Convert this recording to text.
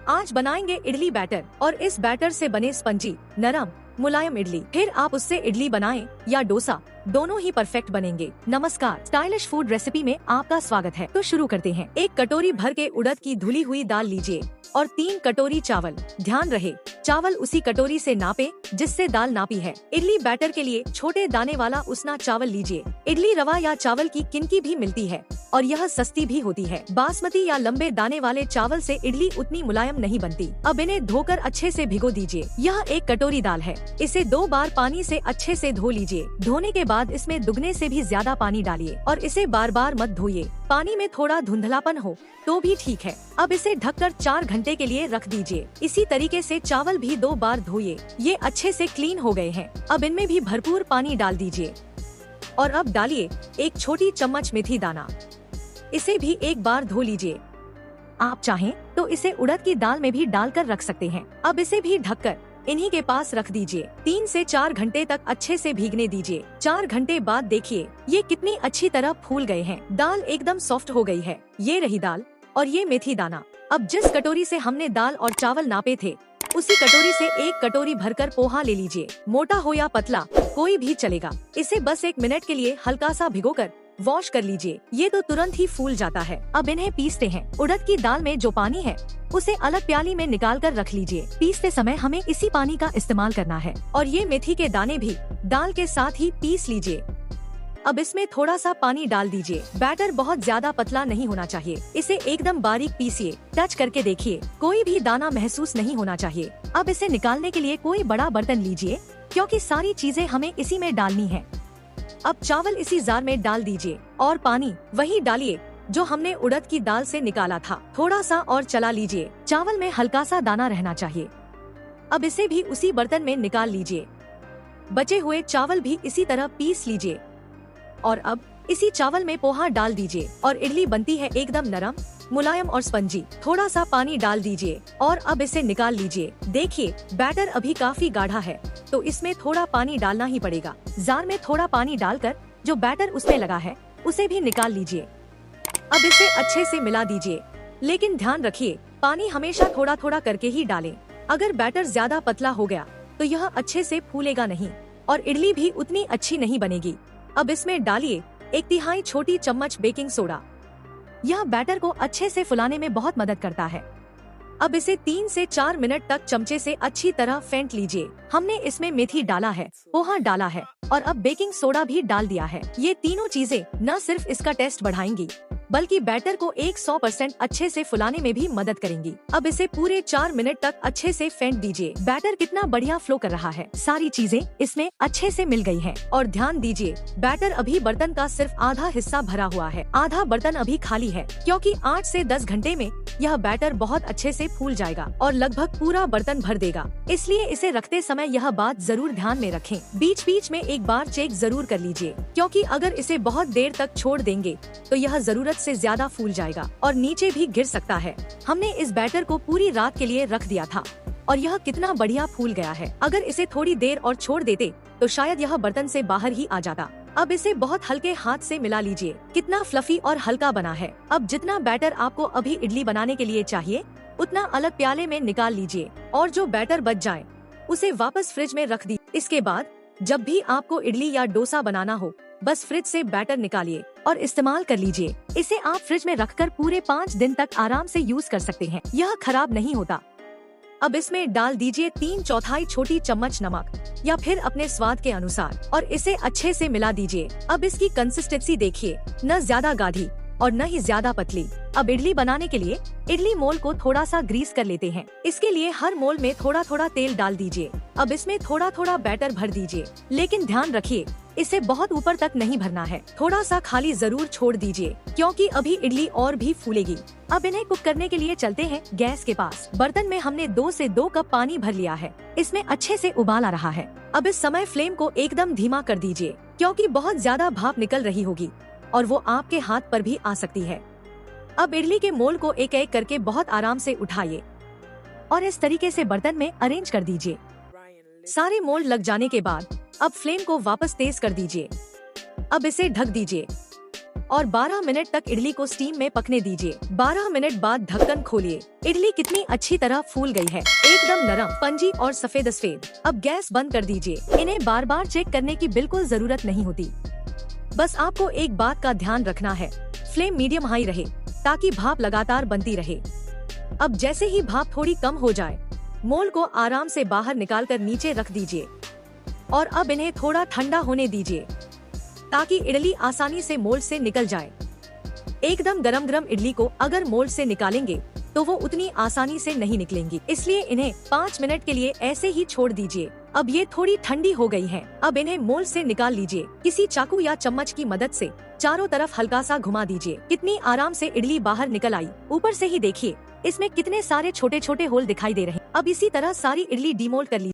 आज बनाएंगे इडली बैटर और इस बैटर से बने स्पंजी, नरम, मुलायम इडली। फिर आप उससे इडली बनाएं या डोसा, दोनों ही परफेक्ट बनेंगे। नमस्कार, स्टाइलिश फूड रेसिपी में आपका स्वागत है। तो शुरू करते हैं। 1 कटोरी भर के उड़द की धुली हुई दाल लीजिए और 3 कटोरी चावल। ध्यान रहे चावल उसी कटोरी से नापे जिससे दाल नापी है। इडली बैटर के लिए छोटे दाने वाला उसना चावल लीजिए। इडली रवा या चावल की किनकी भी मिलती है और यह सस्ती भी होती है। बासमती या लंबे दाने वाले चावल से इडली उतनी मुलायम नहीं बनती। अब इन्हें धोकर अच्छे से भिगो दीजिए। यह 1 कटोरी दाल है, इसे 2 बार पानी से अच्छे से धो लीजिए। धोने के बाद इसमें दुगने से भी ज्यादा पानी डालिए और इसे बार बार मत धोइए। पानी में थोड़ा धुंधलापन हो तो भी ठीक है। अब इसे ढककर 4 घंटे के लिए रख दीजिए। इसी तरीके से चावल भी 2 बार धोइए। ये अच्छे से क्लीन हो गए हैं। अब इनमें भी भरपूर पानी डाल दीजिए और अब डालिए 1 छोटी चम्मच मेथी दाना। इसे भी 1 बार धो लीजिए। आप चाहें तो इसे उड़द की दाल में भी डालकर रख सकते हैं। अब इसे भी ढककर इन्हीं के पास रख दीजिए। 3 से 4 घंटे तक अच्छे से भीगने दीजिए। 4 घंटे बाद देखिए ये कितनी अच्छी तरह फूल गए हैं। दाल एकदम सॉफ्ट हो गई है। ये रही दाल और ये मेथी दाना। अब जिस कटोरी से हमने दाल और चावल नापे थे उसी कटोरी से 1 कटोरी भरकर पोहा ले लीजिए। मोटा हो या पतला कोई भी चलेगा। इसे बस 1 मिनट के लिए हल्का सा भिगोकर वॉश कर लीजिए। ये तो तुरंत ही फूल जाता है। अब इन्हें पीसते हैं। उड़द की दाल में जो पानी है उसे अलग प्याली में निकाल कर रख लीजिए। पीसते समय हमें इसी पानी का इस्तेमाल करना है। और ये मेथी के दाने भी दाल के साथ ही पीस लीजिए। अब इसमें थोड़ा सा पानी डाल दीजिए। बैटर बहुत ज्यादा पतला नहीं होना चाहिए। इसे एकदम बारीक पीसिए। टच करके देखिए कोई भी दाना महसूस नहीं होना चाहिए। अब इसे निकालने के लिए कोई बड़ा बर्तन लीजिए क्योंकि सारी चीजें हमें इसी में डालनी है। अब चावल इसी जार में डाल दीजिए और पानी वही डालिए जो हमने उड़द की दाल से निकाला था। थोड़ा सा और चला लीजिए। चावल में हल्का सा दाना रहना चाहिए। अब इसे भी उसी बर्तन में निकाल लीजिए। बचे हुए चावल भी इसी तरह पीस लीजिए और अब इसी चावल में पोहा डाल दीजिए और इडली बनती है एकदम नरम, मुलायम और स्पंजी। थोड़ा सा पानी डाल दीजिए और अब इसे निकाल लीजिए। देखिए बैटर अभी काफी गाढ़ा है तो इसमें थोड़ा पानी डालना ही पड़ेगा। जार में थोड़ा पानी डालकर जो बैटर उसमें लगा है उसे भी निकाल लीजिए। अब इसे अच्छे से मिला दीजिए, लेकिन ध्यान रखिए पानी हमेशा थोड़ा थोड़ा करके ही डालें। अगर बैटर ज्यादा पतला हो गया तो यह अच्छे से फूलेगा नहीं और इडली भी उतनी अच्छी नहीं बनेगी। अब इसमें डालिए 1/3 छोटी चम्मच बेकिंग सोडा। यह बैटर को अच्छे से फुलाने में बहुत मदद करता है। अब इसे 3 से 4 मिनट तक चमचे से अच्छी तरह फेंट लीजिए। हमने इसमें मेथी डाला है, पोहा डाला है और अब बेकिंग सोडा भी डाल दिया है। ये तीनों चीजें न सिर्फ इसका टेस्ट बढ़ाएंगी बल्कि बैटर को 100% अच्छे से फुलाने में भी मदद करेंगी। अब इसे पूरे 4 मिनट तक अच्छे से फेंट दीजिए। बैटर कितना बढ़िया फ्लो कर रहा है। सारी चीजें इसमें अच्छे से मिल गई हैं। और ध्यान दीजिए बैटर अभी बर्तन का सिर्फ आधा हिस्सा भरा हुआ है, आधा बर्तन अभी खाली है। क्योंकि 8 से 10 घंटे में यह बैटर बहुत अच्छे से फूल जाएगा और लगभग पूरा बर्तन भर देगा। इसलिए इसे रखते समय यह बात जरूर ध्यान में रखें। बीच बीच में एक बार चेक जरूर कर लीजिए क्योंकि अगर इसे बहुत देर तक छोड़ देंगे तो यह जरूरत से ज्यादा फूल जाएगा और नीचे भी गिर सकता है। हमने इस बैटर को पूरी रात के लिए रख दिया था और यह कितना बढ़िया फूल गया है। अगर इसे थोड़ी देर और छोड़ देते तो शायद यह बर्तन से बाहर ही आ जाता। अब इसे बहुत हल्के हाथ से मिला लीजिए। कितना फ्लफी और हल्का बना है। अब जितना बैटर आपको अभी इडली बनाने के लिए चाहिए उतना अलग प्याले में निकाल लीजिए और जो बैटर बच जाए उसे वापस फ्रिज में रख दी। इसके बाद जब भी आपको इडली या डोसा बनाना हो बस फ्रिज से बैटर निकालिए और इस्तेमाल कर लीजिए। इसे आप फ्रिज में रखकर पूरे 5 दिन तक आराम से यूज कर सकते हैं। यह खराब नहीं होता। अब इसमें डाल दीजिए 3/4 छोटी चम्मच नमक या फिर अपने स्वाद के अनुसार और इसे अच्छे से मिला दीजिए। अब इसकी कंसिस्टेंसी देखिए, न ज्यादा गाढ़ी और न ही ज्यादा पतली। अब इडली बनाने के लिए इडली मोल को थोड़ा सा ग्रीस कर लेते हैं। इसके लिए हर मोल में थोड़ा थोड़ा तेल डाल दीजिए। अब इसमें थोड़ा थोड़ा बैटर भर दीजिए, लेकिन ध्यान रखिए इसे बहुत ऊपर तक नहीं भरना है। थोड़ा सा खाली जरूर छोड़ दीजिए क्योंकि अभी इडली और भी फूलेगी। अब इन्हें कुक करने के लिए चलते हैं गैस के पास। बर्तन में हमने 2 से 2 कप पानी भर लिया है। इसमें अच्छे से उबाल आ रहा है। अब इस समय फ्लेम को एकदम धीमा कर दीजिए क्योंकि बहुत ज्यादा भाप निकल रही होगी और वो आपके हाथ पर भी आ सकती है। अब इडली के मोल को एक एक करके बहुत आराम से उठाइए और इस तरीके से बर्तन में अरेंज कर दीजिए। सारे मोल्ड लग जाने के बाद अब फ्लेम को वापस तेज कर दीजिए। अब इसे ढक दीजिए और 12 मिनट तक इडली को स्टीम में पकने दीजिए। 12 मिनट बाद ढक्कन खोलिए। इडली कितनी अच्छी तरह फूल गई है, एकदम नरम, स्पंजी और सफेद सफेद। अब गैस बंद कर दीजिए। इन्हें बार बार चेक करने की बिल्कुल जरूरत नहीं होती। बस आपको एक बात का ध्यान रखना है, फ्लेम मीडियम हाई रहे ताकि भाप लगातार बनती रहे। अब जैसे ही भाप थोड़ी कम हो जाए, मोल्ड को आराम से बाहर निकालकर नीचे रख दीजिए और अब इन्हें थोड़ा ठंडा होने दीजिए ताकि इडली आसानी से मोल्ड से निकल जाए। एकदम गरम गरम इडली को अगर मोल्ड से निकालेंगे तो वो उतनी आसानी से नहीं निकलेंगी, इसलिए इन्हें 5 मिनट के लिए ऐसे ही छोड़ दीजिए। अब ये थोड़ी ठंडी हो गई हैं। अब इन्हें मोल्ड से निकाल लीजिए। किसी चाकू या चम्मच की मदद से चारों तरफ हल्का सा घुमा दीजिए। कितनी आराम से इडली बाहर निकल आई। ऊपर से ही देखिए, इसमें कितने सारे छोटे छोटे होल दिखाई दे रहे हैं। अब इसी तरह सारी इडली डीमोल्ड कर लीजिए।